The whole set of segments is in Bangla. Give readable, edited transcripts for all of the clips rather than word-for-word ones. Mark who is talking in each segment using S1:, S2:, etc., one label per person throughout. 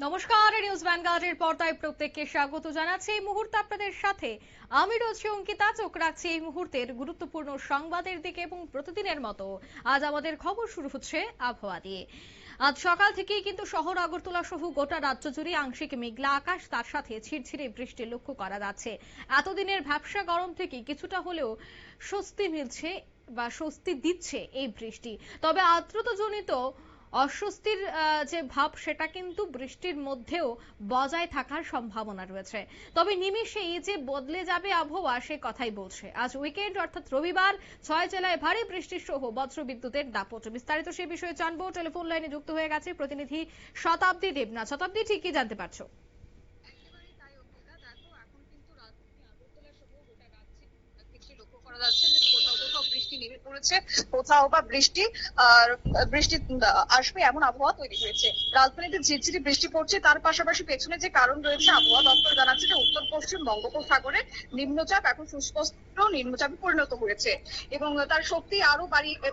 S1: নমস্কার, নিউজ ভ্যানগার্ডের পর্দায় প্রত্যেককে স্বাগত জানাচ্ছি। এই মুহূর্তে আপনাদের সাথে আমি রয়েছি অঙ্কিতা। চোখ রাখছি এই মুহূর্তের গুরুত্বপূর্ণ সংবাদের দিকে এবং প্রতিদিনের মতো আজ আমাদের খবর শুরু হচ্ছে আবহাওয়া দিয়ে। আজ সকাল থেকেই কিন্তু শহর আগরতলা সহ গোটা রাজ্য জুড়ে আংশিক মেঘলা আকাশ, তার সাথে ঝিরঝিরে বৃষ্টি লক্ষ্য করা যাচ্ছে। এতদিনের ভ্যাপসা গরম থেকে কিছুটা হলেও স্বস্তি মিলছে বা স্বস্তি দিচ্ছে এই বৃষ্টি। তবে আর্দ্রতাজনিত অস্বস্তির যে ভাব সেটা কিন্তু বৃষ্টির মধ্যেও বজায় থাকার সম্ভাবনা রয়েছে। তবে নিমেষেই যে বদলে যাবে আবহাওয়া সে কথাই বলছে। আজ উইকেন্ড অর্থাৎ রবিবার, 6 জেলায় ভারী বৃষ্টির সহ বজ্রবিদ্যুতের দাপট। বিস্তারিত সে বিষয়ে জানবো। টেলিফোন লাইনে যুক্ত হয়ে গেছে প্রতিনিধি শতাব্দী দেবনাথ। শতাব্দী, ঠিক কি জানতে পারছো?
S2: বৃষ্টি নেমে পড়েছে, কোথাও বা বৃষ্টি আসবে এমন আবহাওয়া তৈরি হয়েছে। রাজধানীতে ঝিরঝিরি বৃষ্টি পড়ছে, তার পাশাপাশি পেছনে যে কারণ রয়েছে, আবহাওয়া দপ্তর জানাচ্ছে যে উত্তর পশ্চিম বঙ্গোপসাগরে নিম্নচাপ এখন সুস্পষ্ট নিম্নচাপে পরিণত হয়েছে এবং তার শক্তি আরো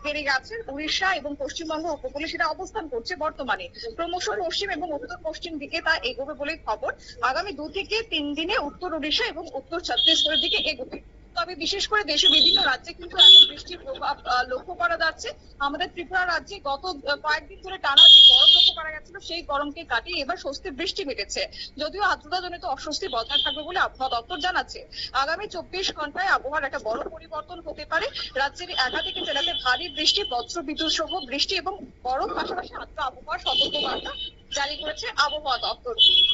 S2: বেড়ে গেছে। উড়িষ্যা এবং পশ্চিমবঙ্গ উপকূলে সেটা অবস্থান করছে বর্তমানে। ক্রমশ পশ্চিম এবং উত্তর পশ্চিম দিকে তা এগোবে বলেই খবর। আগামী 2 থেকে 3 দিনে উত্তর উড়িষ্যা এবং উত্তর ছত্তিশগড়ের দিকে এগোবে। তবে বিশেষ করে দেশের বিভিন্ন রাজ্যে কিন্তু এখন বৃষ্টির প্রভাব লক্ষ্য করা যাচ্ছে। আমাদের ত্রিপুরা রাজ্যে গত কয়েকদিন ধরে টানা যে গরম লক্ষ্য করা গেছিল, সেই গরমকে কাটিয়ে এবার স্বস্তির বৃষ্টি মিলেছে। যদিও আর্দ্রতাজনিত অস্বস্তি বজায় থাকবে বলে আবহাওয়া দপ্তর জানাচ্ছে। আগামী 24 ঘন্টায় আবহাওয়ার একটা বড় পরিবর্তন হতে পারে। রাজ্যের একাধিক জেলাতে ভারী বৃষ্টি, বজ্রবিদ্যুৎ সহ বৃষ্টি এবং গরম, পাশাপাশি আর্দ্র আবহাওয়ার সতর্কবার্তা জারি করেছে আবহাওয়া দপ্তর।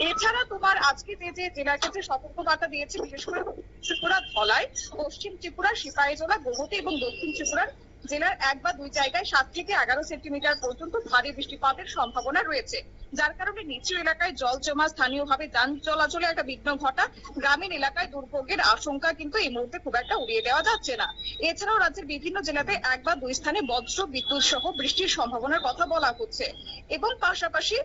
S2: এছাড়া তোমার আজকে যে জেলার ক্ষেত্রে সতর্কবার্তা দিয়েছে, বিশেষ করে ত্রিপুরা, ধলাই, পশ্চিম ত্রিপুরা, সিপাহীজলা, গোমতী এবং দক্ষিণ ত্রিপুরার জেলার 1 বা 2 জায়গায় 7 থেকে 11 সেন্টিমিটার পর্যন্ত ভারী বৃষ্টিপাতের সম্ভাবনা রয়েছে, যার কারণে নিচু এলাকায় জল জমা, স্থানীয়ভাবে যান চলাচলে একটা বিঘ্ন ঘটা, গ্রামীণ এলাকায় দুর্ভোগের আশঙ্কা কিন্তু এই মুহূর্তে খুব একটা উড়িয়ে দেওয়া যাচ্ছে না। এছাড়াও রাজ্যের বিভিন্ন জেলাতে 1 বা 2 স্থানে বজ্র বিদ্যুৎ সহ বৃষ্টির সম্ভাবনার কথা বলা হচ্ছে। এবং পাশাপাশি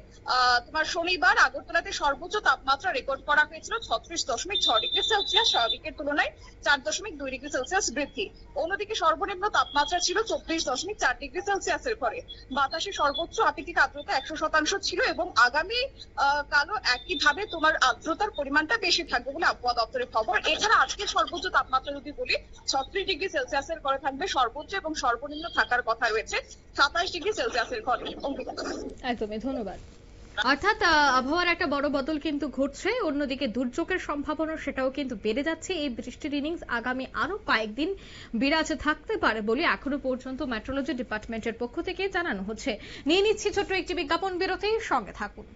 S2: তোমার শনিবার আগরতলাতে সর্বোচ্চ তাপমাত্রা রেকর্ড করা হয়েছিল 36.6 ডিগ্রি সেলসিয়াস, স্বাভাবিকের তুলনায় 4.2 ডিগ্রি সেলসিয়াস বৃদ্ধি। অন্যদিকে সর্বনিম্ন তাপমাত্রা ছিল 24.4 ডিগ্রি সেলসিয়াসের ঘরে। বাতাসে সর্বোচ্চ আপেক্ষিক আর্দ্রতা 100% ছিল এবং আগামী কালও একইভাবে তোমার আর্দ্রতার পরিমাণটা বেশি থাকবে বলে আবহাওয়া দপ্তরের খবর। এছাড়া আজকে সর্বোচ্চ তাপমাত্রা যদি বলি, 36 ডিগ্রি সেলসিয়াসের ঘরে থাকবে সর্বোচ্চ, এবং সর্বনিম্ন থাকার কথা রয়েছে 27 ডিগ্রি সেলসিয়াসের ঘরে।
S1: একদমই, ধন্যবাদ। অর্থাৎ আবহাওয়ার একটা বড় বদল কিন্তু ঘটছে। অন্যদিকে দুর্যোগের সম্ভাবনা সেটাও কিন্তু বেড়ে যাচ্ছে। এই বৃষ্টির ইনিংস আগামী আরো কয়েকদিন বিরাজ থাকতে পারে বলে এখনো পর্যন্ত মেট্রোলজি ডিপার্টমেন্টের পক্ষ থেকে জানানো হচ্ছে। নিয়ে নিচ্ছি ছোট্ট একটি বিজ্ঞাপন বিরতি, সঙ্গে থাকুন।